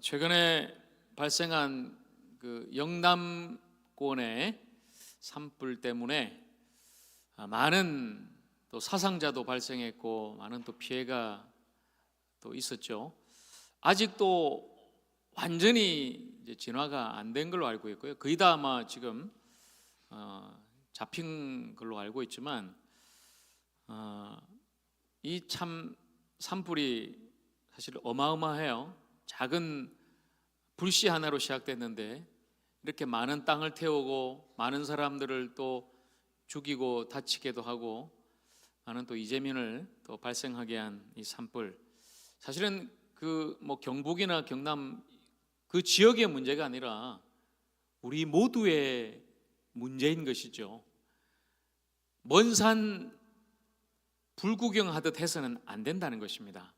최근에 발생한 그 영남권의 산불 때문에 많은 또 사상자도 발생했고 많은 또 피해가 또 있었죠. 아직도 완전히 이제 진화가 안 된 걸로 알고 있고요. 거의 다 아마 지금 잡힌 걸로 알고 있지만 이 참 산불이 사실 어마어마해요. 작은 불씨 하나로 시작됐는데 이렇게 많은 땅을 태우고 많은 사람들을 또 죽이고 다치게도 하고 많은 또 이재민을 또 발생하게 한 이 산불, 사실은 그 뭐 경북이나 경남 그 지역의 문제가 아니라 우리 모두의 문제인 것이죠. 먼 산 불구경하듯 해서는 안 된다는 것입니다.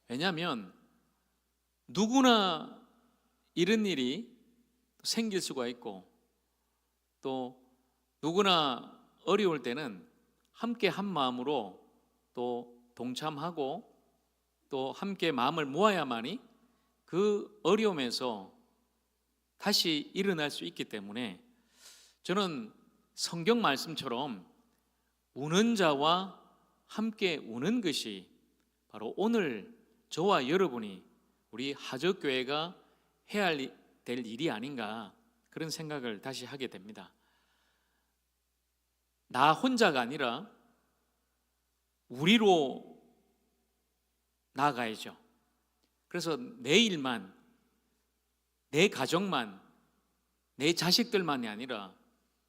왜냐하면 누구나 이런 일이 생길 수가 있고 또 누구나 어려울 때는 함께 한 마음으로 또 동참하고 또 함께 마음을 모아야만이 그 어려움에서 다시 일어날 수 있기 때문에 저는 성경 말씀처럼 우는 자와 함께 우는 것이 바로 오늘 저와 여러분이 우리 하적교회가 해야 될 일이 아닌가, 그런 생각을 다시 하게 됩니다. 나 혼자가 아니라 우리로 나아가야죠. 그래서 내 일만, 내 가정만, 내 자식들만이 아니라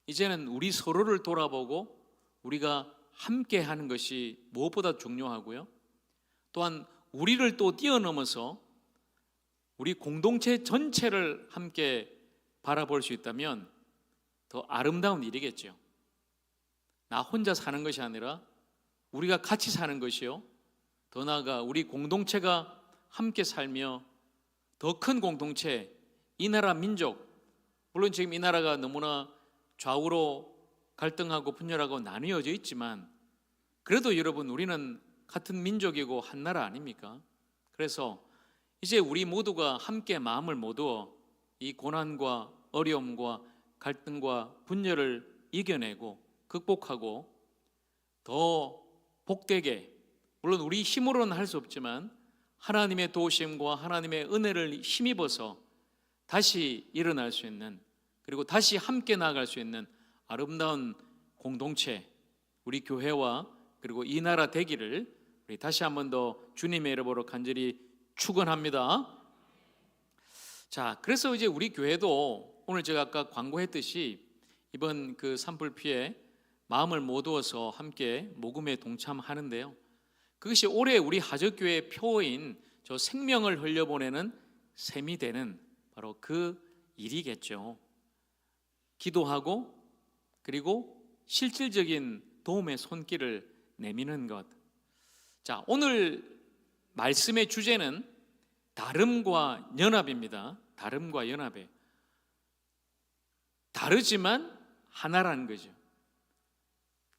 이제는 우리 서로를 돌아보고 우리가 함께 하는 것이 무엇보다 중요하고요. 또한 우리를 또 뛰어넘어서 우리 공동체 전체를 함께 바라볼 수 있다면 더 아름다운 일이겠죠. 나 혼자 사는 것이 아니라 우리가 같이 사는 것이요, 더 나아가 우리 공동체가 함께 살며 더 큰 공동체, 이 나라 민족, 물론 지금 이 나라가 너무나 좌우로 갈등하고 분열하고 나뉘어져 있지만 그래도 여러분, 우리는 같은 민족이고 한 나라 아닙니까? 그래서 이제 우리 모두가 함께 마음을 모두어 이 고난과 어려움과 갈등과 분열을 이겨내고 극복하고 더 복되게, 물론 우리 힘으로는 할 수 없지만 하나님의 도우심과 하나님의 은혜를 힘입어서 다시 일어날 수 있는, 그리고 다시 함께 나아갈 수 있는 아름다운 공동체, 우리 교회와 그리고 이 나라 되기를 우리 다시 한 번 더 주님의 이름으로 간절히 축원합니다. 자, 그래서 이제 우리 교회도 오늘 제가 아까 광고했듯이 이번 그 산불 피해 마음을 모두어서 함께 모금에 동참하는데요, 그것이 올해 우리 하적교회의 표어인 저 생명을 흘려보내는 셈이 되는 바로 그 일이겠죠. 기도하고 그리고 실질적인 도움의 손길을 내미는 것. 자, 오늘 말씀의 주제는 다름과 연합입니다. 다름과 연합에 다르지만 하나라는 거죠.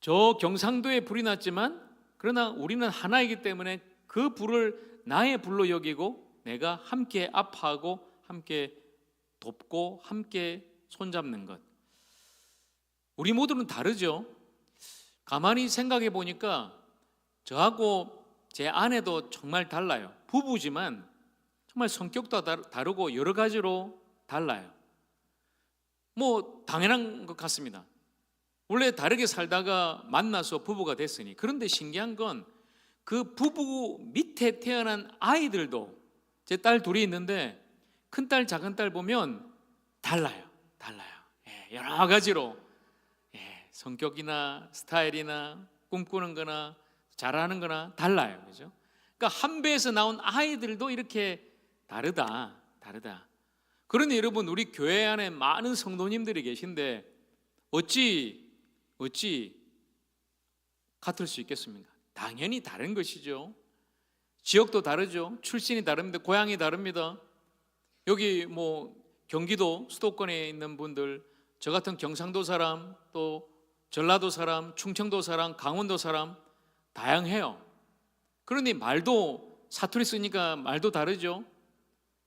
저 경상도에 불이 났지만 그러나 우리는 하나이기 때문에 그 불을 나의 불로 여기고 내가 함께 아파하고 함께 돕고 함께 손잡는 것. 우리 모두는 다르죠. 가만히 생각해 보니까 저하고 제 아내도 정말 달라요. 부부지만 정말 성격도 다르고 여러 가지로 달라요. 뭐 당연한 것 같습니다. 원래 다르게 살다가 만나서 부부가 됐으니. 그런데 신기한 건 그 부부 밑에 태어난 아이들도, 제 딸 둘이 있는데 큰딸 작은딸 보면 달라요. 여러 가지로 성격이나 스타일이나 꿈꾸는 거나 잘하는 거나 달라요. 그죠? 그러니까 한 배에서 나온 아이들도 이렇게 다르다. 그러니 여러분, 우리 교회 안에 많은 성도님들이 계신데 어찌 같을 수 있겠습니까? 당연히 다른 것이죠. 지역도 다르죠. 출신이 다릅니다. 고향이 다릅니다. 여기 뭐 경기도 수도권에 있는 분들, 저 같은 경상도 사람, 또 전라도 사람, 충청도 사람, 강원도 사람 다양해요. 그러니 말도 사투리 쓰니까 말도 다르죠.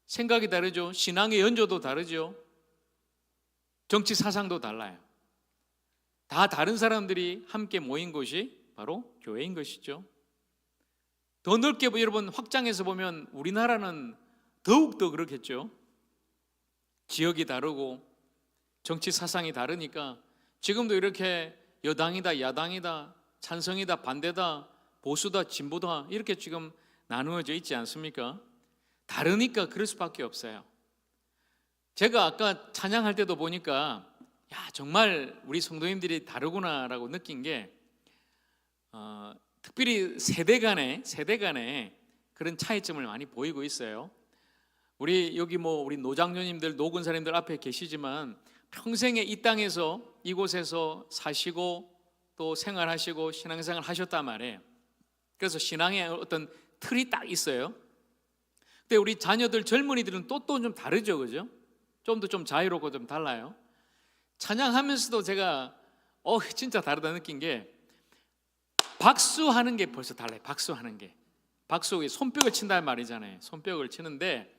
생각이 다르죠. 신앙의 연조도 다르죠. 정치 사상도 달라요. 다 다른 사람들이 함께 모인 곳이 바로 교회인 것이죠. 더 넓게 여러분 확장해서 보면 우리나라는 더욱더 그렇겠죠. 지역이 다르고 정치 사상이 다르니까 지금도 이렇게 여당이다 야당이다 찬성이다 반대다 보수다 진보다 이렇게 지금 나누어져 있지 않습니까? 다르니까 그럴 수밖에 없어요. 제가 아까 찬양할 때도 보니까 야 정말 우리 성도님들이 다르구나라고 느낀 게 특별히 세대 간에 그런 차이점을 많이 보이고 있어요. 우리 여기 우리 노장로님들 노군사님들 앞에 계시지만 평생에 이 땅에서 이곳에서 사시고 또 생활하시고 신앙생활 하셨단 말이에요. 그래서 신앙의 어떤 틀이 딱 있어요. 근데 우리 자녀들 젊은이들은 또 좀 다르죠, 그죠? 좀 더 좀 자유롭고 좀 달라요. 찬양하면서도 제가 진짜 다르다 느낀 게 박수하는 게 벌써 달라요. 박수하는 게 박수 손뼉을 친다는 말이잖아요. 손뼉을 치는데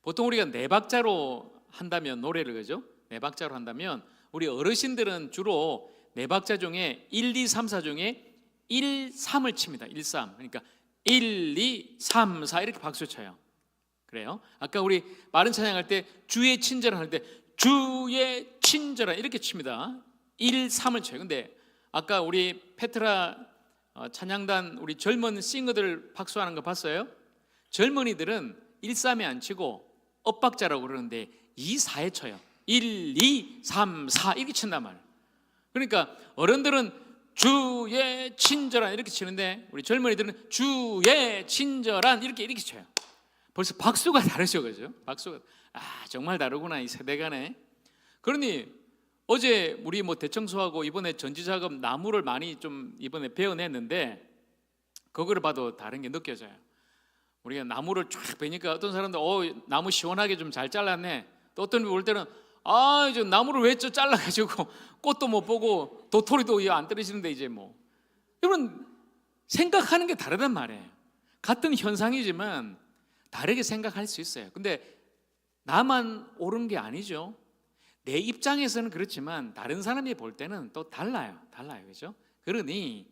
보통 우리가 네 박자로 한다면 노래를 그죠? 네 박자로 한다면 우리 어르신들은 주로 네 박자 중에 1, 2, 3, 4 중에 1, 3을 칩니다. 1, 3. 그러니까 1, 2, 3, 4 이렇게 박수 쳐요. 그래요? 아까 우리 마른 찬양할 때 주의 친절한 할 때 주의 친절한 이렇게 칩니다. 1, 3을 쳐요. 근데 아까 우리 페트라 찬양단 우리 젊은 싱어들 박수하는 거 봤어요? 젊은이들은 1, 3에 안 치고 엇박자라고 그러는데 2, 4에 쳐요. 1, 2, 3, 4 이렇게 친단 말이에요. 그러니까 어른들은 주의 친절한 이렇게 치는데 우리 젊은이들은 주의 친절한 이렇게 쳐요. 벌써 박수가 다르죠, 그죠? 박수가 정말 다르구나 이 세대 간에. 그러니 어제 우리 대청소하고 이번에 전지작업 나무를 많이 좀 이번에 베어냈는데 그거를 봐도 다른 게 느껴져요. 우리가 나무를 쫙 베니까 어떤 사람들 나무 시원하게 좀 잘 잘랐네. 또 어떤 분 올 때는 이제 나무를 왜 잘라가지고 꽃도 못 보고 도토리도 안 떨어지는데 이제 여러분 생각하는 게 다르단 말이에요. 같은 현상이지만 다르게 생각할 수 있어요. 근데 나만 옳은 게 아니죠. 내 입장에서는 그렇지만 다른 사람이 볼 때는 또 달라요. 그죠? 그러니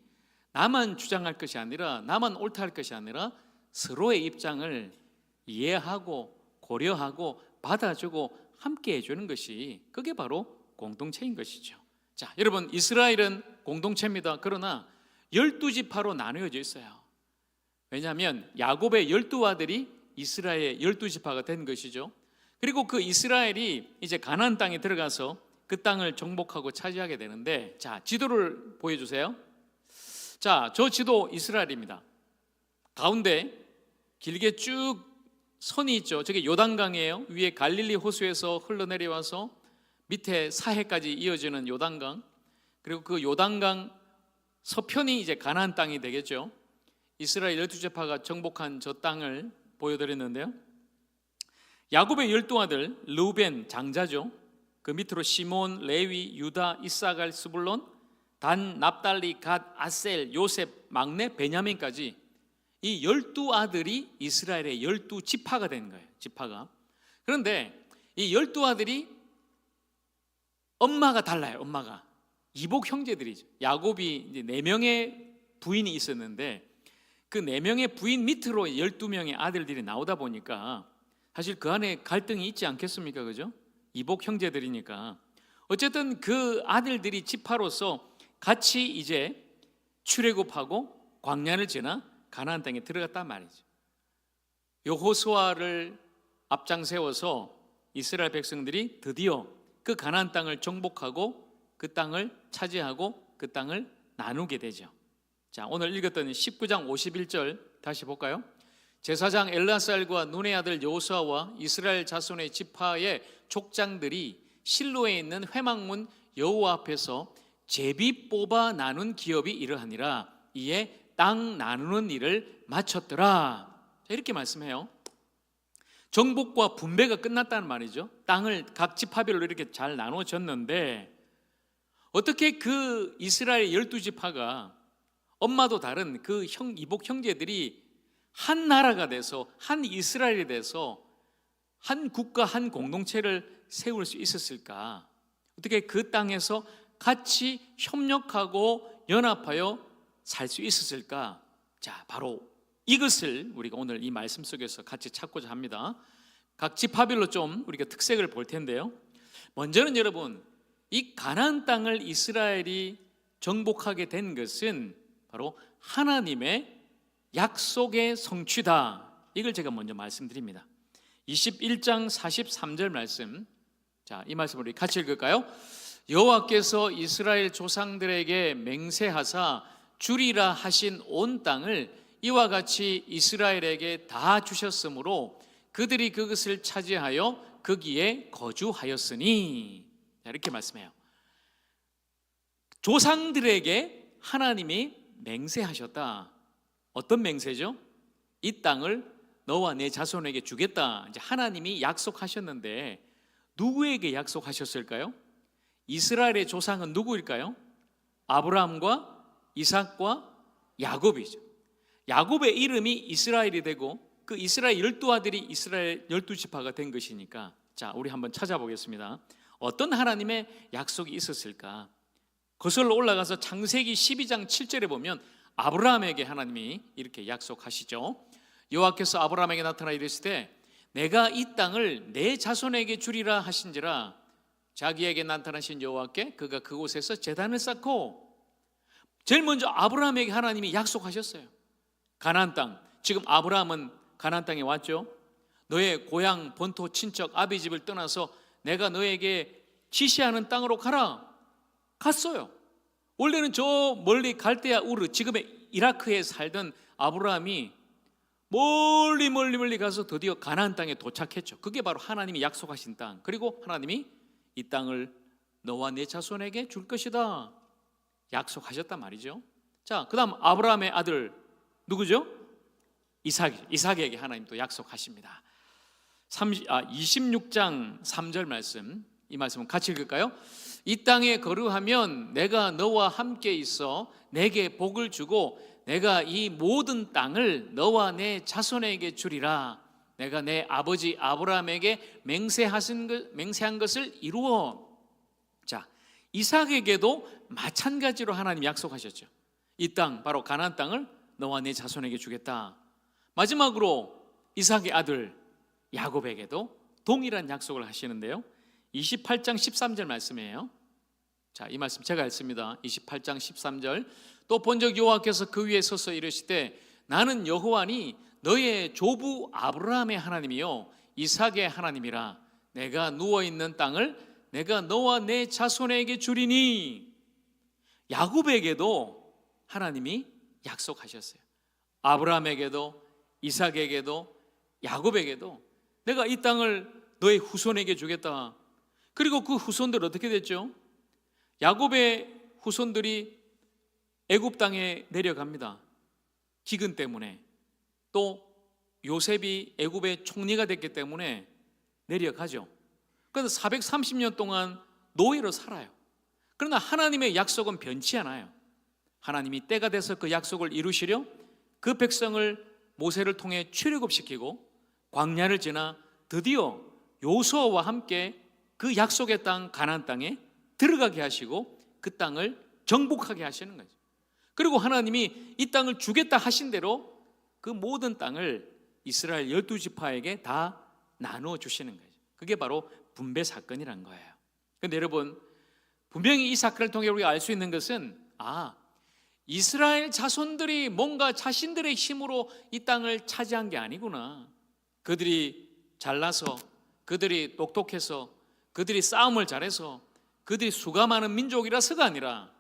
나만 주장할 것이 아니라 나만 옳다 할 것이 아니라 서로의 입장을 이해하고 고려하고 받아주고 함께 해주는 것이 그게 바로 공동체인 것이죠. 자, 여러분 이스라엘은 공동체입니다. 그러나 12지파로 나누어져 있어요. 왜냐하면 야곱의 12아들이 이스라엘의 12지파가 된 것이죠. 그리고 그 이스라엘이 이제 가나안 땅에 들어가서 그 땅을 정복하고 차지하게 되는데 자, 지도를 보여주세요. 자, 저 지도 이스라엘입니다. 가운데 길게 쭉 선이 있죠. 저게 요단강이에요. 위에 갈릴리 호수에서 흘러내려와서 밑에 사해까지 이어지는 요단강. 그리고 그 요단강 서편이 이제 가나안 땅이 되겠죠. 이스라엘 12지파가 정복한 저 땅을 보여드렸는데요. 야곱의 12아들 르우벤 장자죠. 그 밑으로 시몬, 레위, 유다, 이사갈, 스불론, 단, 납달리, 갓, 아셀, 요셉, 막내 베냐민까지 이 12아들이 이스라엘의 12지파가 된 거예요. 지파가. 그런데 이 12아들이 엄마가 달라요. 엄마가 이복 형제들이죠. 야곱이 이제 4명의 부인이 있었는데 그 4명의 부인 밑으로 12명의 아들들이 나오다 보니까 사실 그 안에 갈등이 있지 않겠습니까? 그죠? 이복 형제들이니까 어쨌든 그 아들들이 지파로서 같이 이제 출애굽하고 광야를 지나 가나안 땅에 들어갔단 말이죠. 여호수아를 앞장 세워서 이스라엘 백성들이 드디어 그 가나안 땅을 정복하고 그 땅을 차지하고 그 땅을 나누게 되죠. 자, 오늘 읽었던 19장 51절 다시 볼까요? 제사장 엘라살과 눈의 아들 여호수아와 이스라엘 자손의 지파의 족장들이 실로에 있는 회막문 여호와 앞에서 제비 뽑아 나눈 기업이 이러하니라. 이에 땅 나누는 일을 마쳤더라. 자, 이렇게 말씀해요. 정복과 분배가 끝났다는 말이죠. 땅을 각 지파별로 이렇게 잘 나눠졌는데 어떻게 그 이스라엘 12지파가 엄마도 다른 그 이복 형제들이 한 나라가 돼서 한 이스라엘이 돼서 한 국가 한 공동체를 세울 수 있었을까? 어떻게 그 땅에서 같이 협력하고 연합하여 살 수 있었을까? 자, 바로 이것을 우리가 오늘 이 말씀 속에서 같이 찾고자 합니다. 각 지파별로 좀 우리가 특색을 볼 텐데요. 먼저는 여러분, 이 가나안 땅을 이스라엘이 정복하게 된 것은 바로 하나님의 약속의 성취다. 이걸 제가 먼저 말씀드립니다. 21장 43절 말씀, 자, 이 말씀을 우리 같이 읽을까요? 여호와께서 이스라엘 조상들에게 맹세하사 주리라 하신 온 땅을 이와 같이 이스라엘에게 다 주셨으므로 그들이 그것을 차지하여 거기에 거주하였으니. 자, 이렇게 말씀해요. 조상들에게 하나님이 맹세하셨다. 어떤 맹세죠? 이 땅을 너와 내 자손에게 주겠다. 이제 하나님이 약속하셨는데 누구에게 약속하셨을까요? 이스라엘의 조상은 누구일까요? 아브라함과 이삭과 야곱이죠. 야곱의 이름이 이스라엘이 되고 그 이스라엘 12아들이 이스라엘 12지파가 된 것이니까, 자, 우리 한번 찾아보겠습니다. 어떤 하나님의 약속이 있었을까? 거슬러 올라가서 창세기 12장 7절에 보면 아브라함에게 하나님이 이렇게 약속하시죠. 여호와께서 아브라함에게 나타나 이르시되 내가 이 땅을 내 자손에게 주리라 하신지라. 자기에게 나타나신 여호와께 그가 그곳에서 제단을 쌓고, 제일 먼저 아브라함에게 하나님이 약속하셨어요. 가나안 땅, 지금 아브라함은 가나안 땅에 왔죠. 너의 고향 본토 친척 아비 집을 떠나서 내가 너에게 지시하는 땅으로 가라. 갔어요. 원래는 저 멀리 갈대아 우르, 지금의 이라크에 살던 아브라함이 멀리 가서 드디어 가나안 땅에 도착했죠. 그게 바로 하나님이 약속하신 땅. 그리고 하나님이 이 땅을 너와 내 자손에게 줄 것이다 약속하셨단 말이죠. 자, 그 다음 아브라함의 아들 누구죠? 이삭에게 하나님 또 약속하십니다. 26장 3절 말씀, 이 말씀은 같이 읽을까요? 이 땅에 거류하면 내가 너와 함께 있어 내게 복을 주고 내가 이 모든 땅을 너와 내 자손에게 주리라. 내가 내 아버지 아브라함에게 맹세한 것을 이루어. 자, 이삭에게도 마찬가지로 하나님 약속하셨죠. 이 땅, 바로 가나안 땅을 너와 내 자손에게 주겠다. 마지막으로 이삭의 아들 야곱에게도 동일한 약속을 하시는데요. 28장 13절 말씀이에요. 자, 이 말씀 제가 읽습니다. 28장 13절. 또 본적 여호와께서 그 위에 서서 이르시되 나는 여호와니 너의 조부 아브라함의 하나님이요 이삭의 하나님이라. 내가 누워있는 땅을 내가 너와 내 자손에게 주리니. 야곱에게도 하나님이 약속하셨어요. 아브라함에게도 이삭에게도 야곱에게도 내가 이 땅을 너의 후손에게 주겠다. 그리고 그 후손들 어떻게 됐죠? 야곱의 후손들이 애굽 땅에 내려갑니다. 기근 때문에. 또 요셉이 애굽의 총리가 됐기 때문에 내려가죠. 그래서 430년 동안 노예로 살아요. 그러나 하나님의 약속은 변치 않아요. 하나님이 때가 돼서 그 약속을 이루시려 그 백성을 모세를 통해 출애굽시키고 광야를 지나 드디어 여호수아와 함께 그 약속의 땅 가나안 땅에 들어가게 하시고 그 땅을 정복하게 하시는 거죠. 그리고 하나님이 이 땅을 주겠다 하신 대로 그 모든 땅을 이스라엘 12지파에게 다 나누어 주시는 거죠. 그게 바로 분배 사건이란 거예요. 그런데 여러분, 분명히 이 사건을 통해 우리가 알 수 있는 것은 이스라엘 자손들이 뭔가 자신들의 힘으로 이 땅을 차지한 게 아니구나. 그들이 잘나서, 그들이 똑똑해서, 그들이 싸움을 잘해서, 그들이 수가 많은 민족이라서가 아니라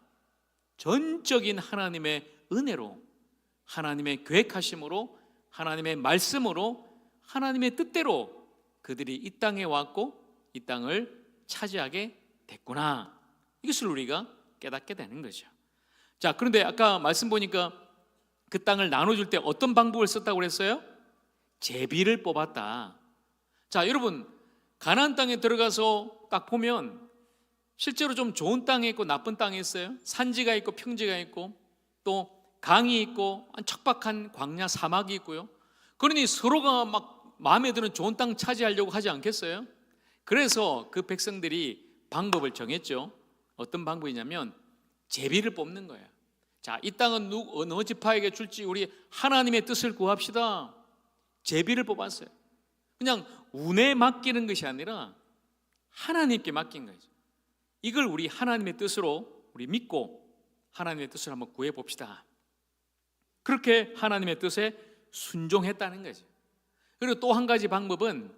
전적인 하나님의 은혜로, 하나님의 계획하심으로, 하나님의 말씀으로, 하나님의 뜻대로 그들이 이 땅에 왔고 이 땅을 차지하게 됐구나. 이것을 우리가 깨닫게 되는 거죠. 자, 그런데 아까 말씀 보니까 그 땅을 나눠줄 때 어떤 방법을 썼다고 그랬어요? 제비를 뽑았다. 자, 여러분, 가나안 땅에 들어가서 딱 보면 실제로 좀 좋은 땅이 있고 나쁜 땅이 있어요. 산지가 있고 평지가 있고 또 강이 있고 척박한 광야 사막이 있고요. 그러니 서로가 막 마음에 드는 좋은 땅 차지하려고 하지 않겠어요? 그래서 그 백성들이 방법을 정했죠. 어떤 방법이냐면 제비를 뽑는 거예요. 자, 이 땅은 어느 지파에게 줄지 우리 하나님의 뜻을 구합시다. 제비를 뽑았어요. 그냥 운에 맡기는 것이 아니라 하나님께 맡긴 거죠. 이걸 우리 하나님의 뜻으로 우리 믿고 하나님의 뜻을 한번 구해 봅시다. 그렇게 하나님의 뜻에 순종했다는 거죠. 그리고 또 한 가지 방법은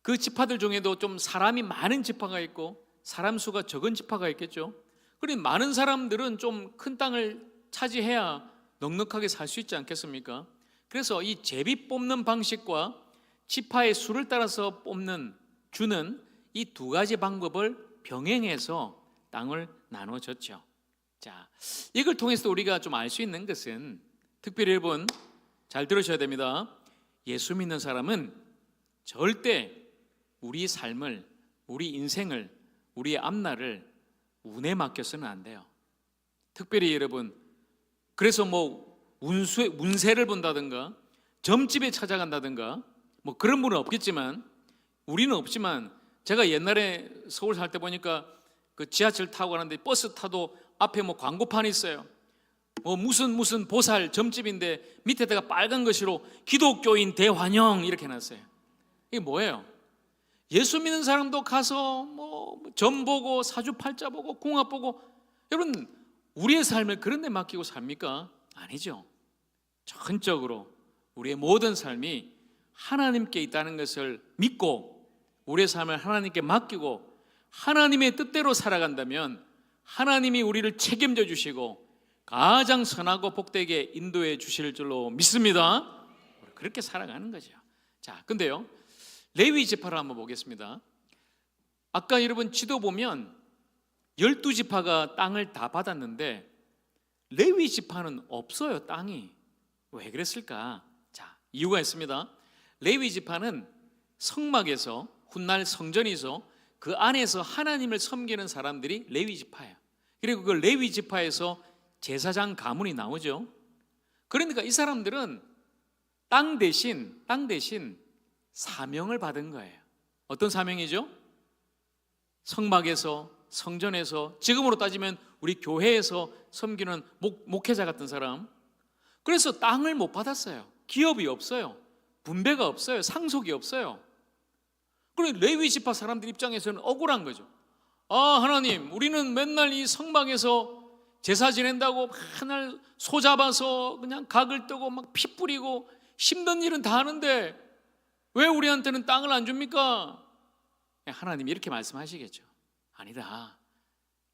그 지파들 중에도 좀 사람이 많은 지파가 있고 사람 수가 적은 지파가 있겠죠. 그리고 많은 사람들은 좀 큰 땅을 차지해야 넉넉하게 살 수 있지 않겠습니까? 그래서 이 제비 뽑는 방식과 지파의 수를 따라서 주는 이 두 가지 방법을 병행해서 땅을 나눠줬죠. 자, 이걸 통해서 우리가 좀 알 수 있는 것은, 특별히 여러분 잘 들으셔야 됩니다. 예수 믿는 사람은 절대 우리 삶을, 우리 인생을, 우리의 앞날을 운에 맡겨서는 안 돼요. 특별히 여러분, 그래서 운세를 본다든가 점집에 찾아간다든가 그런 분은 없겠지만, 우리는 없지만, 제가 옛날에 서울 살 때 보니까 그 지하철 타고 가는데 버스 타도 앞에 광고판이 있어요. 무슨 보살 점집인데 밑에다가 빨간 글씨로 기독교인 대환영 이렇게 해놨어요. 이게 뭐예요? 예수 믿는 사람도 가서 점 보고 사주팔자 보고 궁합 보고, 여러분 우리의 삶을 그런 데 맡기고 삽니까? 아니죠. 전적으로 우리의 모든 삶이 하나님께 있다는 것을 믿고 우리의 삶을 하나님께 맡기고 하나님의 뜻대로 살아간다면 하나님이 우리를 책임져 주시고 가장 선하고 복되게 인도해 주실 줄로 믿습니다. 그렇게 살아가는 거죠. 자, 근데요, 레위 지파를 한번 보겠습니다. 아까 여러분 지도 보면 12지파가 땅을 다 받았는데 레위 지파는 없어요. 땅이. 왜 그랬을까? 자, 이유가 있습니다. 레위 지파는 성막에서, 훗날 성전에서 그 안에서 하나님을 섬기는 사람들이 레위 지파예요. 그리고 그 레위 지파에서 제사장 가문이 나오죠. 그러니까 이 사람들은 땅 대신 사명을 받은 거예요. 어떤 사명이죠? 성막에서, 성전에서, 지금으로 따지면 우리 교회에서 섬기는 목회자 같은 사람. 그래서 땅을 못 받았어요. 기업이 없어요. 분배가 없어요. 상속이 없어요. 그리고 레위 지파 사람들 입장에서는 억울한 거죠. 하나님, 우리는 맨날 이 성막에서 제사 지낸다고 맨날 소 잡아서 그냥 각을 뜨고 피 뿌리고 힘든 일은 다 하는데 왜 우리한테는 땅을 안 줍니까? 하나님이 이렇게 말씀하시겠죠. 아니다.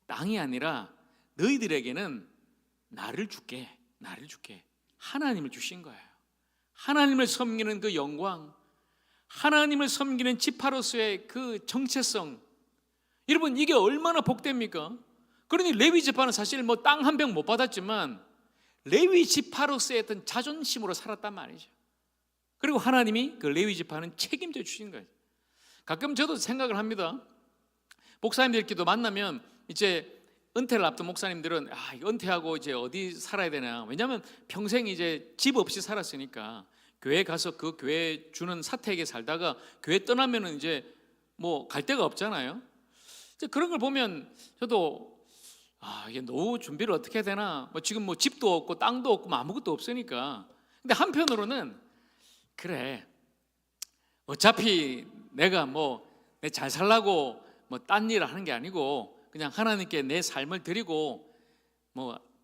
땅이 아니라 너희들에게는 나를 줄게. 하나님을 주신 거예요. 하나님을 섬기는 그 영광, 하나님을 섬기는 지파로서의 그 정체성, 여러분 이게 얼마나 복됩니까? 그러니 레위 지파는 사실 땅 한 병 못 받았지만 레위 지파로서의 어떤 자존심으로 살았단 말이죠. 그리고 하나님이 그 레위 지파는 책임져 주신 거예요. 가끔 저도 생각을 합니다. 목사님들끼리도 만나면 이제 은퇴를 앞둔 목사님들은 은퇴하고 이제 어디 살아야 되나? 왜냐하면 평생 이제 집 없이 살았으니까 교회 가서 그 교회 주는 사택에 살다가 교회 떠나면은 이제 갈 데가 없잖아요. 이제 그런 걸 보면 저도 이게 노후 준비를 어떻게 해야 되나? 지금 집도 없고 땅도 없고 아무것도 없으니까. 근데 한편으로는 그래, 어차피 내가 내 잘 살라고 딴 일을 하는 게 아니고 그냥 하나님께 내 삶을 드리고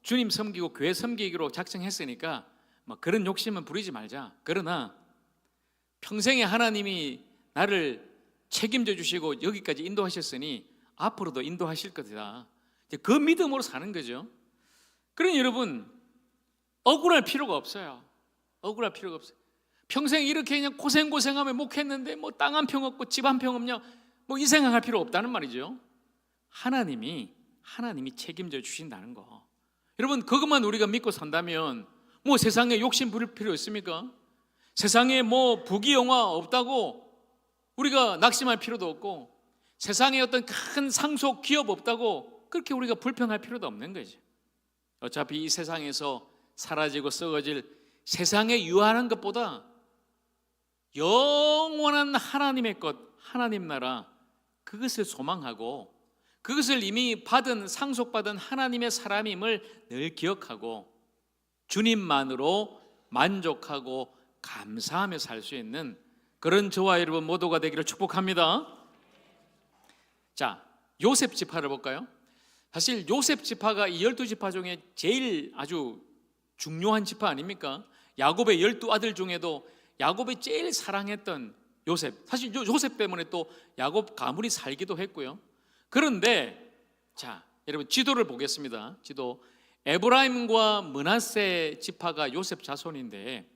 주님 섬기고 교회 섬기기로 작정했으니까 그런 욕심은 부리지 말자. 그러나 평생에 하나님이 나를 책임져 주시고 여기까지 인도하셨으니 앞으로도 인도하실 것이다. 그 믿음으로 사는 거죠. 그러니 여러분 억울할 필요가 없어요. 평생 이렇게 그냥 고생하며 목했는데 땅 한 평 없고 집 한 평 없냐, 이 생각할 필요 없다는 말이죠. 하나님이 책임져 주신다는 거. 여러분 그것만 우리가 믿고 산다면 세상에 욕심 부릴 필요 있습니까? 세상에 부귀영화 없다고 우리가 낙심할 필요도 없고, 세상에 어떤 큰 상속 기업 없다고 그렇게 우리가 불평할 필요도 없는 거죠. 어차피 이 세상에서 사라지고 썩어질 세상에 유한한 것보다 영원한 하나님의 것, 하나님 나라, 그것을 소망하고 그것을 이미 받은, 상속받은 하나님의 사람임을 늘 기억하고 주님만으로 만족하고 감사하며 살 수 있는 그런 저와 여러분 모두가 되기를 축복합니다. 자, 요셉 지파를 볼까요? 사실 요셉 지파가 이 12지파 중에 제일 아주 중요한 지파 아닙니까? 야곱의 12아들 중에도 야곱이 제일 사랑했던 요셉, 사실 요셉 때문에 또 야곱 가문이 살기도 했고요. 그런데 자, 여러분 지도를 보겠습니다. 지도. 에브라임과 므낫세 지파가 요셉 자손인데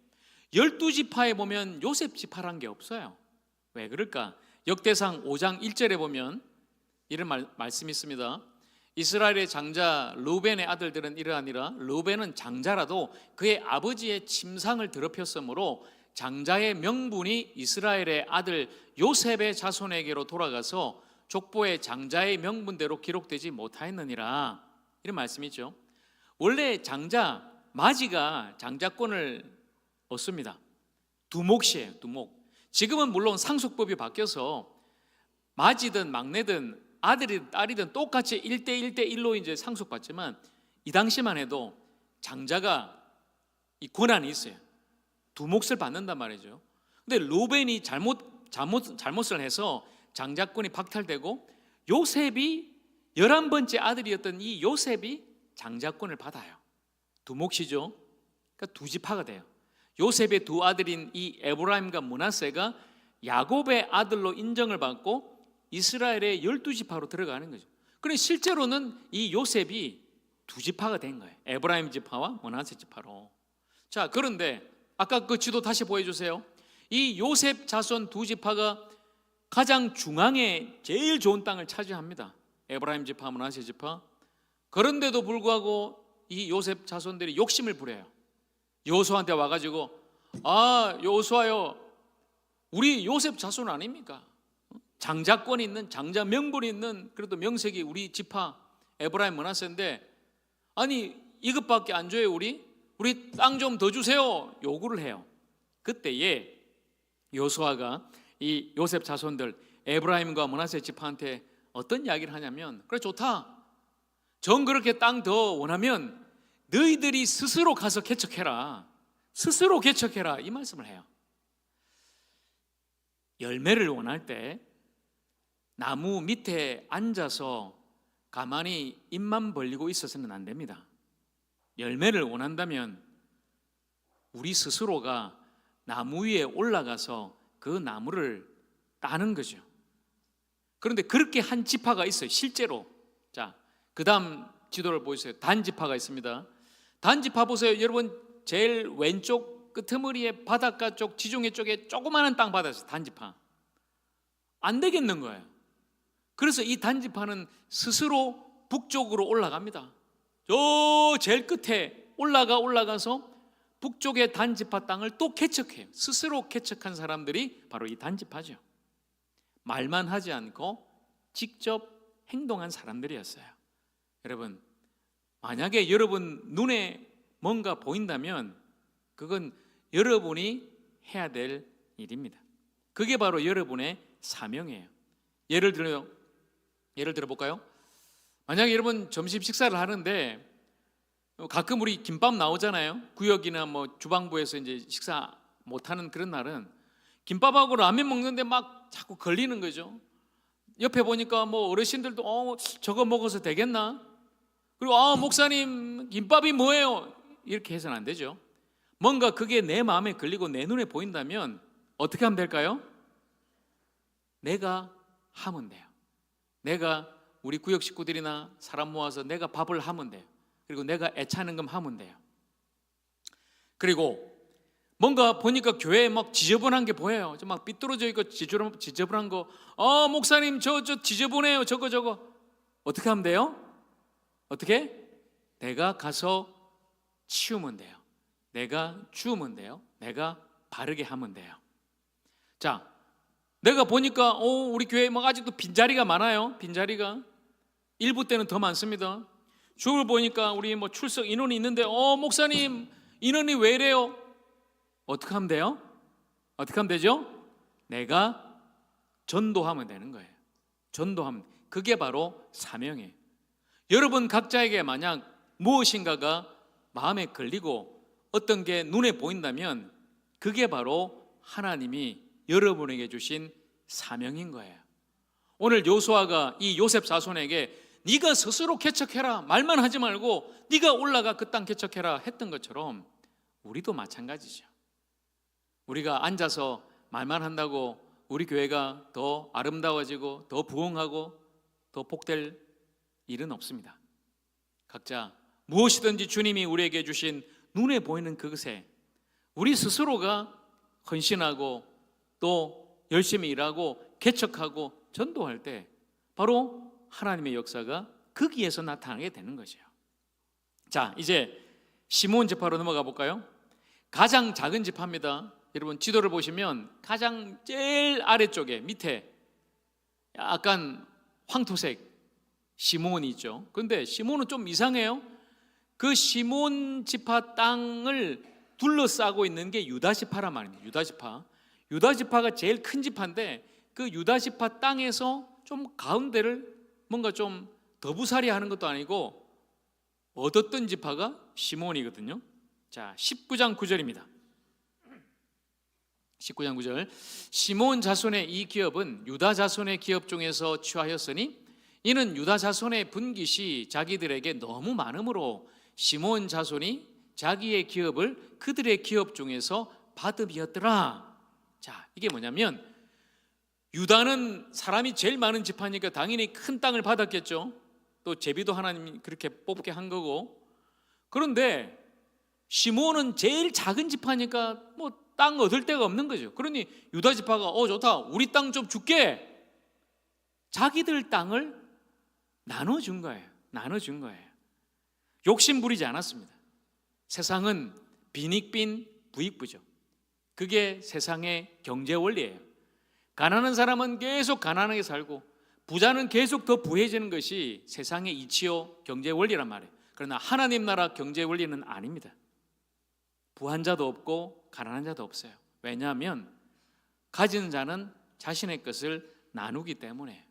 12지파에 보면 요셉 지파란 게 없어요. 왜 그럴까? 역대상 5장 1절에 보면 이런 말씀이 있습니다. 이스라엘의 장자 르우벤의 아들들은 이러하니라. 르우벤은 장자라도 그의 아버지의 침상을 더럽혔으므로 장자의 명분이 이스라엘의 아들 요셉의 자손에게로 돌아가서 족보의 장자의 명분대로 기록되지 못하였느니라. 이런 말씀이죠. 원래 장자, 마지가 장자권을 얻습니다. 두 몫이에요, 두 몫. 지금은 물론 상속법이 바뀌어서 마지든 막내든 아들이든 딸이든 똑같이 1대1로 이제 상속받지만 이 당시만 해도 장자가 이 권한이 있어요. 두 몫을 받는단 말이죠. 근데 루벤이 잘못을 해서 장자권이 박탈되고 요셉이 11번째 아들이었던 이 요셉이 장자권을 받아요. 두 몫이죠. 그러니까 두 지파가 돼요. 요셉의 두 아들인 이 에브라임과 므낫세가 야곱의 아들로 인정을 받고 이스라엘의 12지파로 들어가는 거죠. 그런데 실제로는 이 요셉이 두 지파가 된 거예요. 에브라임 지파와 므낫세 지파로. 자, 그런데 아까 그 지도 다시 보여주세요. 이 요셉 자손 두 지파가 가장 중앙에 제일 좋은 땅을 차지합니다. 에브라임 지파, 므낫세 지파. 그런데도 불구하고 이 요셉 자손들이 욕심을 부려요. 여호수아한테 와가지고, 아, 여호수아요, 우리 요셉 자손 아닙니까? 장자권이 있는, 장자 명분이 있는, 그래도 명색이 우리 지파 에브라임 므낫세인데, 아니 이것밖에 안 줘요. 우리 땅 좀 더 주세요. 요구를 해요. 그때에 여호수아가 이 요셉 자손들 에브라임과 므낫세 지파한테 어떤 이야기를 하냐면, 그래 좋다, 정 그렇게 땅 더 원하면 너희들이 스스로 가서 개척해라. 스스로 개척해라. 이 말씀을 해요. 열매를 원할 때 나무 밑에 앉아서 가만히 입만 벌리고 있어서는 안 됩니다. 열매를 원한다면 우리 스스로가 나무 위에 올라가서 그 나무를 따는 거죠. 그런데 그렇게 한 지파가 있어요, 실제로. 자, 그 다음 지도를 보세요. 단 지파가 있습니다. 단 지파 보세요. 여러분, 제일 왼쪽 끄트머리에 바닷가 쪽, 지중해 쪽에 조그마한 땅 받았어요. 단 지파. 안 되겠는 거예요. 그래서 이 단 지파는 스스로 북쪽으로 올라갑니다. 저 제일 끝에 올라가서 북쪽의 단 지파 땅을 또 개척해요. 스스로 개척한 사람들이 바로 이 단 지파죠. 말만 하지 않고 직접 행동한 사람들이었어요. 여러분, 만약에 여러분 눈에 뭔가 보인다면 그건 여러분이 해야 될 일입니다. 그게 바로 여러분의 사명이에요. 예를 들어 볼까요? 만약에 여러분 점심 식사를 하는데 가끔 우리 김밥 나오잖아요. 구역이나 뭐 주방부에서 이제 식사 못하는 그런 날은 김밥하고 라면 먹는데 막 자꾸 걸리는 거죠. 옆에 보니까 뭐 어르신들도 저거 먹어서 되겠나? 그리고 목사님 김밥이 뭐예요? 이렇게 해서는 안 되죠. 뭔가 그게 내 마음에 걸리고 내 눈에 보인다면 어떻게 하면 될까요? 내가 하면 돼요. 내가 우리 구역 식구들이나 사람 모아서 내가 밥을 하면 돼요. 그리고 내가 애차는 하면 돼요. 그리고 뭔가 보니까 교회에 막 지저분한 게 보여요. 막 삐뚤어져 있고 지저분한 거. 목사님 저 지저분해요. 저거. 어떻게 하면 돼요? 어떻게? 내가 가서 치우면 돼요. 내가 주우면 돼요. 내가 바르게 하면 돼요. 자, 내가 보니까 우리 교회에 막 아직도 빈자리가 많아요. 빈자리가 일부 때는 더 많습니다. 주를 보니까 우리 뭐 출석 인원이 있는데 목사님 인원이 왜 이래요? 어떻게 하면 돼요? 어떻게 하면 되죠? 내가 전도하면 되는 거예요. 전도하면. 그게 바로 사명이에요. 여러분 각자에게 만약 무엇인가가 마음에 걸리고 어떤 게 눈에 보인다면 그게 바로 하나님이 여러분에게 주신 사명인 거예요. 오늘 여호수아가 이 요셉 자손에게 네가 스스로 개척해라, 말만 하지 말고 네가 올라가 그 땅 개척해라 했던 것처럼 우리도 마찬가지죠. 우리가 앉아서 말만 한다고 우리 교회가 더 아름다워지고 더 부흥하고 더 복될 일은 없습니다. 각자 무엇이든지 주님이 우리에게 주신 눈에 보이는 그것에 우리 스스로가 헌신하고 또 열심히 일하고 개척하고 전도할 때 바로 하나님의 역사가 거기에서 나타나게 되는 거죠. 자, 이제 시몬 지파로 넘어가 볼까요? 가장 작은 지파입니다. 여러분 지도를 보시면 가장 제일 아래쪽에 밑에 약간 황토색 시몬이 있죠. 그런데 시몬은 좀 이상해요. 그 시몬 지파 땅을 둘러싸고 있는 게 유다 지파란 말입니다. 유다 지파가 제일 큰 지파인데 그 유다 지파 땅에서 좀 가운데를 뭔가 좀 더부살이 하는 것도 아니고 얻었던 지파가 시몬이거든요. 자, 19장 9절입니다. 19장 9절. 시몬 자손의 이 기업은 유다 자손의 기업 중에서 취하였으니 이는 유다 자손의 분깃이 자기들에게 너무 많으므로 시몬 자손이 자기의 기업을 그들의 기업 중에서 받음이었더라. 자, 이게 뭐냐면 유다는 사람이 제일 많은 지파니까 당연히 큰 땅을 받았겠죠. 또 제비도 하나님이 그렇게 뽑게 한 거고. 그런데 시몬은 제일 작은 지파니까 뭐 땅 얻을 데가 없는 거죠. 그러니 유다 지파가 좋다, 우리 땅 좀 줄게. 자기들 땅을 나눠준 거예요. 욕심 부리지 않았습니다. 세상은 빈익빈 부익부죠. 그게 세상의 경제 원리예요. 가난한 사람은 계속 가난하게 살고 부자는 계속 더 부해지는 것이 세상의 이치요 경제 원리란 말이에요. 그러나 하나님 나라 경제 원리는 아닙니다. 부한 자도 없고 가난한 자도 없어요. 왜냐하면 가진 자는 자신의 것을 나누기 때문에.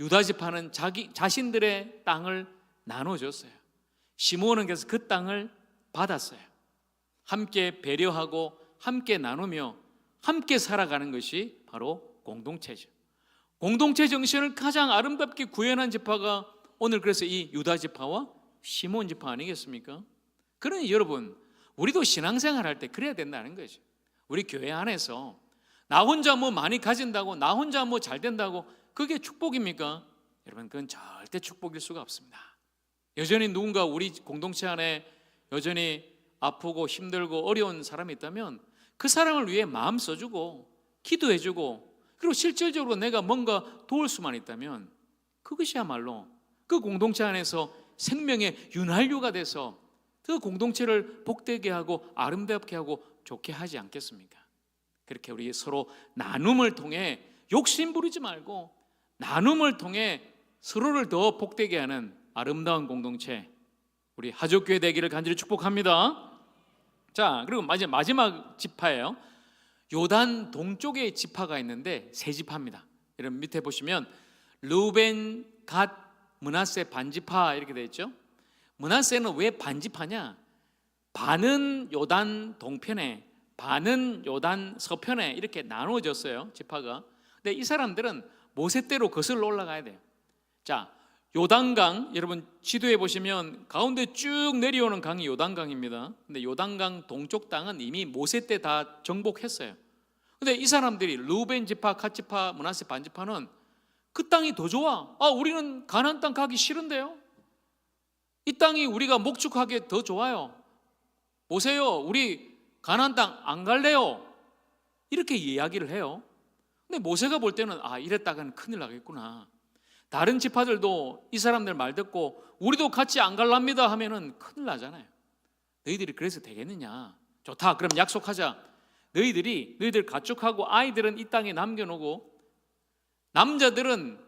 유다 지파는 자신들의 땅을 나눠줬어요. 시몬은 그래서 그 땅을 받았어요. 함께 배려하고 함께 나누며 함께 살아가는 것이 바로 공동체죠. 공동체 정신을 가장 아름답게 구현한 지파가 오늘 그래서 이 유다 지파와 시몬 지파 아니겠습니까? 그러니 여러분, 우리도 신앙생활 할 때 그래야 된다는 거죠. 우리 교회 안에서 나 혼자 뭐 많이 가진다고, 나 혼자 뭐 잘 된다고 그게 축복입니까? 여러분, 그건 절대 축복일 수가 없습니다. 여전히 누군가 우리 공동체 안에 여전히 아프고 힘들고 어려운 사람이 있다면 그 사람을 위해 마음 써주고 기도해주고 그리고 실질적으로 내가 뭔가 도울 수만 있다면 그것이야말로 그 공동체 안에서 생명의 윤활유가 돼서 그 공동체를 복되게 하고 아름답게 하고 좋게 하지 않겠습니까? 그렇게 우리 서로 나눔을 통해 욕심 부리지 말고 나눔을 통해 서로를 더 복되게 하는 아름다운 공동체, 우리 하족교회 되기를 간절히 축복합니다. 자, 그리고 마지막 지파예요. 요단 동쪽에 지파가 있는데 세 지파입니다. 여러분 밑에 보시면 르우벤, 갓, 므낫세 반지파 이렇게 되어 있죠. 므낫세는 왜 반지파냐? 반은 요단 동편에, 반은 요단 서편에 이렇게 나누어졌어요, 지파가. 근데 이 사람들은 모세 때로 거슬러 올라가야 돼요. 자, 요단강, 여러분 지도에 보시면 가운데 쭉 내려오는 강이 요단강입니다. 근데 요단강 동쪽 땅은 이미 모세 때 다 정복했어요. 근데 이 사람들이 르우벤 지파, 갓 지파, 므낫세 반지파는 그 땅이 더 좋아. 우리는 가나안 땅 가기 싫은데요. 이 땅이 우리가 목축하기에 더 좋아요. 보세요, 우리 가나안 땅 안 갈래요. 이렇게 이야기를 해요. 근데 모세가 볼 때는 이랬다가는 큰일 나겠구나. 다른 지파들도 이 사람들 말 듣고 우리도 같이 안 갈랍니다 하면은 큰일 나잖아요. 너희들이 그래서 되겠느냐? 좋다, 그럼 약속하자. 너희들 가축하고 아이들은 이 땅에 남겨놓고 남자들은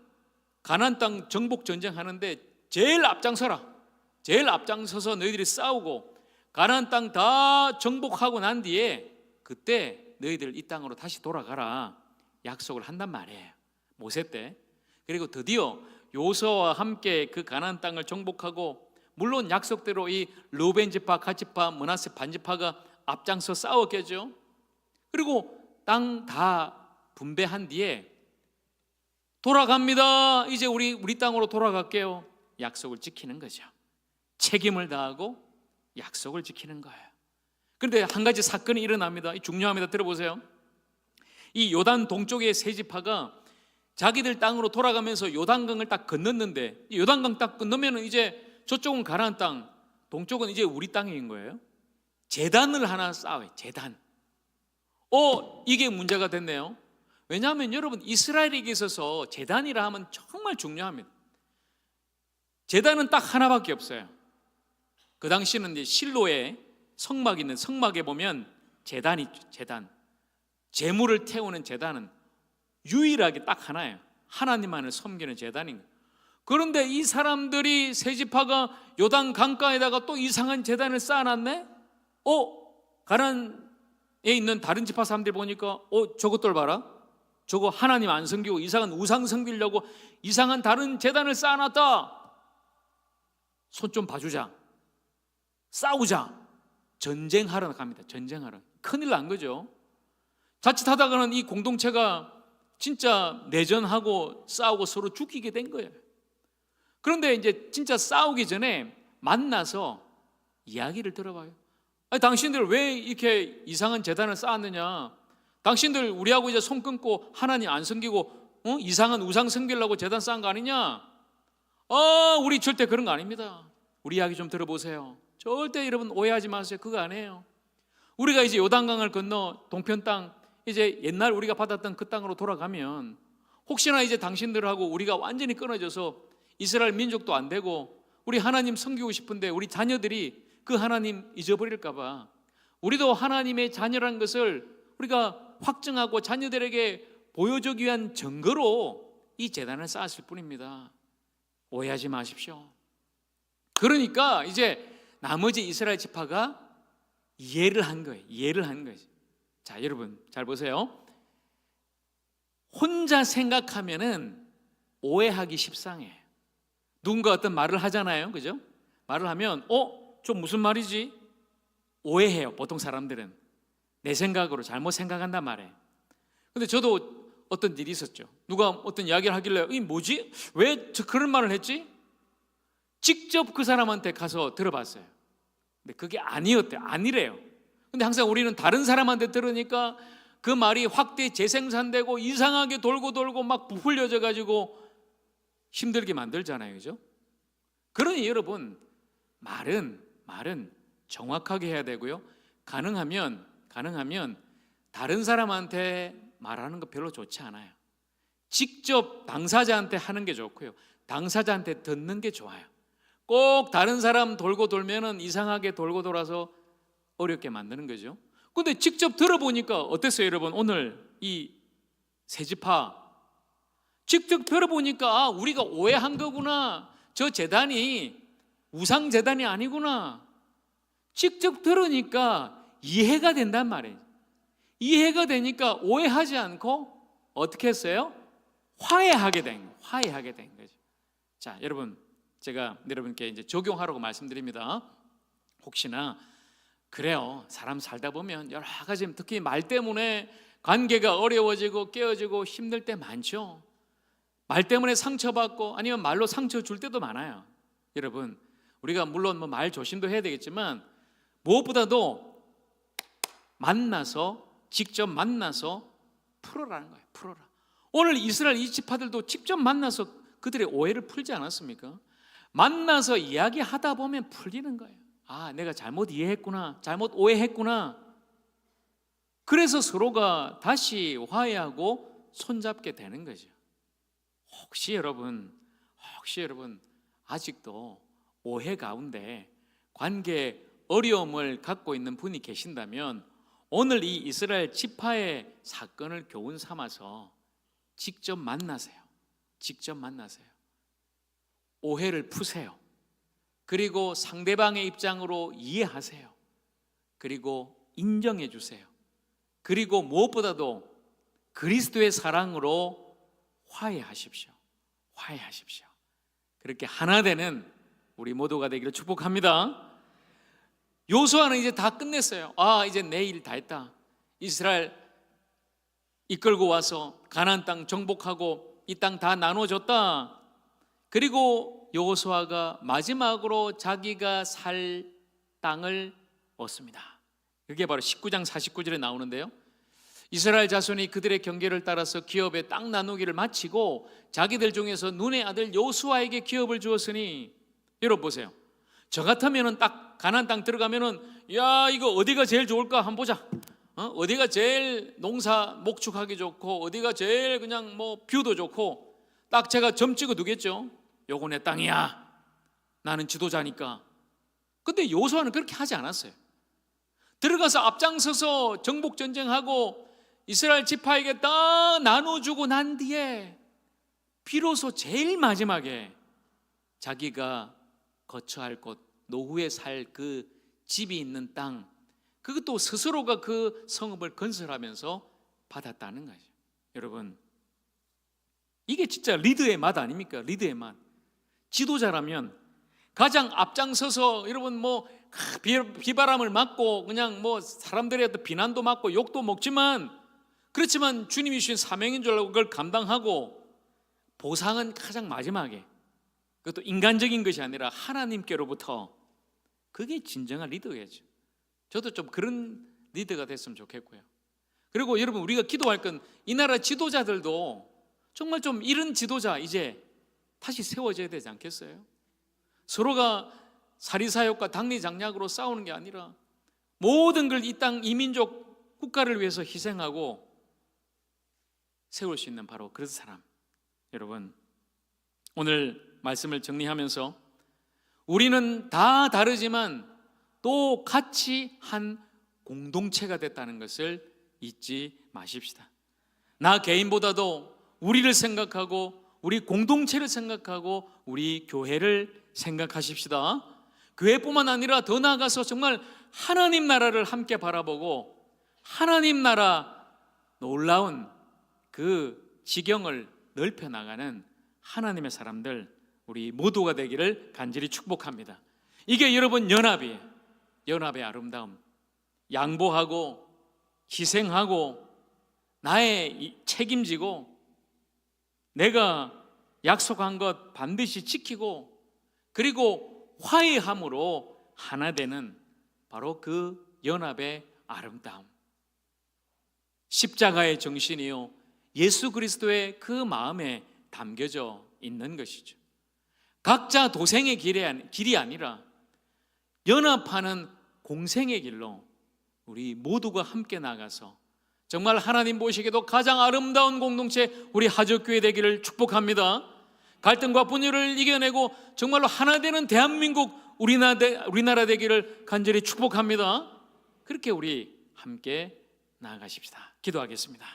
가나안 땅 정복 전쟁하는데 제일 앞장서라. 제일 앞장서서 너희들이 싸우고 가나안 땅 다 정복하고 난 뒤에 그때 너희들 이 땅으로 다시 돌아가라 약속을 한단 말이에요. 모세 때. 그리고 드디어 요수아와 함께 그 가나안 땅을 정복하고, 물론 약속대로 이 르우벤 지파, 갓 지파, 므낫세 반 지파가 앞장서 싸웠겠죠. 그리고 땅 다 분배한 뒤에 돌아갑니다. 이제 우리 땅으로 돌아갈게요. 약속을 지키는 거죠. 책임을 다하고 약속을 지키는 거예요. 그런데 한 가지 사건이 일어납니다. 중요합니다. 들어보세요. 이 요단 동쪽의 세 지파가 자기들 땅으로 돌아가면서 요단강을 딱 건넜는데, 요단강 딱 건너면 이제 저쪽은 가나안 땅, 동쪽은 이제 우리 땅인 거예요. 제단을 하나 쌓아요. 제단. 이게 문제가 됐네요. 왜냐하면 여러분, 이스라엘에게 있어서 제단이라 하면 정말 중요합니다. 제단은 딱 하나밖에 없어요. 그 당시는 이제 실로에 성막이 있는 성막에 보면 제단이 있죠. 제단. 제물을 태우는 제단은 유일하게 딱 하나예요. 하나님만을 섬기는 제단인 거예요. 그런데 이 사람들이 세 지파가 요단 강가에다가 또 이상한 제단을 쌓아놨네? 가나안에 있는 다른 지파 사람들 보니까 저것들 봐라. 저거 하나님 안 섬기고 이상한 우상 섬기려고 이상한 다른 제단을 쌓아놨다. 손 좀 봐주자. 싸우자. 전쟁하러 갑니다. 전쟁하러. 큰일 난 거죠. 자칫하다가는 이 공동체가 진짜 내전하고 싸우고 서로 죽이게 된 거예요. 그런데 이제 진짜 싸우기 전에 만나서 이야기를 들어봐요. 아니, 당신들 왜 이렇게 이상한 제단을 쌓았느냐? 당신들 우리하고 이제 손 끊고 하나님 안 섬기고 이상한 우상 섬기려고 제단 쌓은 거 아니냐? 우리 절대 그런 거 아닙니다. 우리 이야기 좀 들어보세요. 절대 여러분 오해하지 마세요. 그거 아니에요. 우리가 이제 요단강을 건너 동편 땅, 이제 옛날 우리가 받았던 그 땅으로 돌아가면 혹시나 이제 당신들하고 우리가 완전히 끊어져서 이스라엘 민족도 안 되고 우리 하나님 섬기고 싶은데 우리 자녀들이 그 하나님 잊어버릴까 봐 우리도 하나님의 자녀라는 것을 우리가 확증하고 자녀들에게 보여주기 위한 증거로 이 제단을 쌓았을 뿐입니다. 오해하지 마십시오. 그러니까 이제 나머지 이스라엘 지파가 이해를 한 거예요. 이해를 한 거죠. 자, 여러분 잘 보세요. 혼자 생각하면은 오해하기 십상해요. 누군가 어떤 말을 하잖아요. 그죠? 말을 하면 좀 무슨 말이지? 오해해요. 보통 사람들은 내 생각으로 잘못 생각한단 말이에요. 근데 저도 어떤 일이 있었죠. 누가 어떤 이야기를 하길래 이 뭐지? 왜 그런 말을 했지? 직접 그 사람한테 가서 들어봤어요. 근데 그게 아니었대요. 아니래요. 근데 항상 우리는 다른 사람한테 들으니까 그 말이 확대 재생산되고 이상하게 돌고 막 부풀려져 가지고 힘들게 만들잖아요. 그죠? 그러니 여러분, 말은 정확하게 해야 되고요. 가능하면 다른 사람한테 말하는 거 별로 좋지 않아요. 직접 당사자한테 하는 게 좋고요. 당사자한테 듣는 게 좋아요. 꼭 다른 사람 돌고 돌면은 이상하게 돌고 돌아서 어렵게 만드는 거죠. 근데 직접 들어보니까 어땠어요, 여러분? 오늘 이 세 지파 직접 들어보니까 우리가 오해한 거구나. 저 제단이 우상 제단이 아니구나. 직접 들으니까 이해가 된단 말이에요. 이해가 되니까 오해하지 않고 어떻게 했어요? 화해하게 된 거죠. 자, 여러분, 제가 여러분께 이제 적용하라고 말씀드립니다. 혹시나 그래요. 사람 살다 보면 여러 가지, 특히 말 때문에 관계가 어려워지고 깨어지고 힘들 때 많죠. 말 때문에 상처받고 아니면 말로 상처 줄 때도 많아요. 여러분, 우리가 물론 말 조심도 해야 되겠지만 무엇보다도 직접 만나서 풀어라는 거예요. 풀어라. 오늘 이스라엘 이 지파들도 직접 만나서 그들의 오해를 풀지 않았습니까? 만나서 이야기하다 보면 풀리는 거예요. 내가 잘못 이해했구나, 잘못 오해했구나. 그래서 서로가 다시 화해하고 손잡게 되는 거죠. 혹시 여러분 아직도 오해 가운데 관계 어려움을 갖고 있는 분이 계신다면 오늘 이 이스라엘 지파의 사건을 교훈 삼아서 직접 만나세요. 오해를 푸세요. 그리고 상대방의 입장으로 이해하세요. 그리고 인정해 주세요. 그리고 무엇보다도 그리스도의 사랑으로 화해하십시오. 화해하십시오. 그렇게 하나 되는 우리 모두가 되기를 축복합니다. 요수아는 이제 다 끝냈어요. 이제 내 일 다 했다. 이스라엘 이끌고 와서 가나안 땅 정복하고 이 땅 다 나눠줬다. 그리고 여호수아가 마지막으로 자기가 살 땅을 얻습니다. 그게 바로 19장 49절에 나오는데요. 이스라엘 자손이 그들의 경계를 따라서 기업의 땅 나누기를 마치고 자기들 중에서 눈의 아들 여호수아에게 기업을 주었으니, 여러분 보세요. 저 같으면은 딱 가나안 땅 들어가면은 야, 이거 어디가 제일 좋을까 한번 보자. 어디가 제일 농사 목축하기 좋고 어디가 제일 그냥 뭐 뷰도 좋고 딱 제가 점 찍어 두겠죠. 요거 내 땅이야. 나는 지도자니까. 근데 여호수아는 그렇게 하지 않았어요. 들어가서 앞장서서 정복 전쟁하고 이스라엘 지파에게 딱 나눠주고 난 뒤에 비로소 제일 마지막에 자기가 거처할 곳, 노후에 살 그 집이 있는 땅, 그것도 스스로가 그 성읍을 건설하면서 받았다는 거죠. 여러분, 이게 진짜 리더의 맛 아닙니까? 리더의 맛. 지도자라면 가장 앞장서서 여러분 뭐 비바람을 맞고 그냥 뭐 사람들의 어떤 비난도 맞고 욕도 먹지만, 그렇지만 주님이 주신 사명인 줄 알고 그걸 감당하고 보상은 가장 마지막에, 그것도 인간적인 것이 아니라 하나님께로부터, 그게 진정한 리더겠죠. 저도 좀 그런 리더가 됐으면 좋겠고요. 그리고 여러분, 우리가 기도할 건 이 나라 지도자들도 정말 좀 이런 지도자 이제 다시 세워져야 되지 않겠어요? 서로가 사리사욕과 당리장략으로 싸우는 게 아니라 모든 걸 이 땅 이민족 국가를 위해서 희생하고 세울 수 있는 바로 그런 사람. 여러분, 오늘 말씀을 정리하면서 우리는 다 다르지만 또 같이 한 공동체가 됐다는 것을 잊지 마십시다. 나 개인보다도 우리를 생각하고 우리 공동체를 생각하고 우리 교회를 생각하십시다. 교회뿐만 아니라 더 나아가서 정말 하나님 나라를 함께 바라보고 하나님 나라 놀라운 그 지경을 넓혀 나가는 하나님의 사람들, 우리 모두가 되기를 간절히 축복합니다. 이게 여러분 연합이에요. 연합의 아름다움. 양보하고 희생하고 나의 책임지고 내가 약속한 것 반드시 지키고 그리고 화해함으로 하나 되는 바로 그 연합의 아름다움. 십자가의 정신이요, 예수 그리스도의 그 마음에 담겨져 있는 것이죠. 각자 도생의 길이 아니라 연합하는 공생의 길로 우리 모두가 함께 나가서 정말 하나님 보시기에도 가장 아름다운 공동체, 우리 하적교회 되기를 축복합니다. 갈등과 분열을 이겨내고 정말로 하나 되는 대한민국 우리나라 되기를 간절히 축복합니다. 그렇게 우리 함께 나아가십시다. 기도하겠습니다.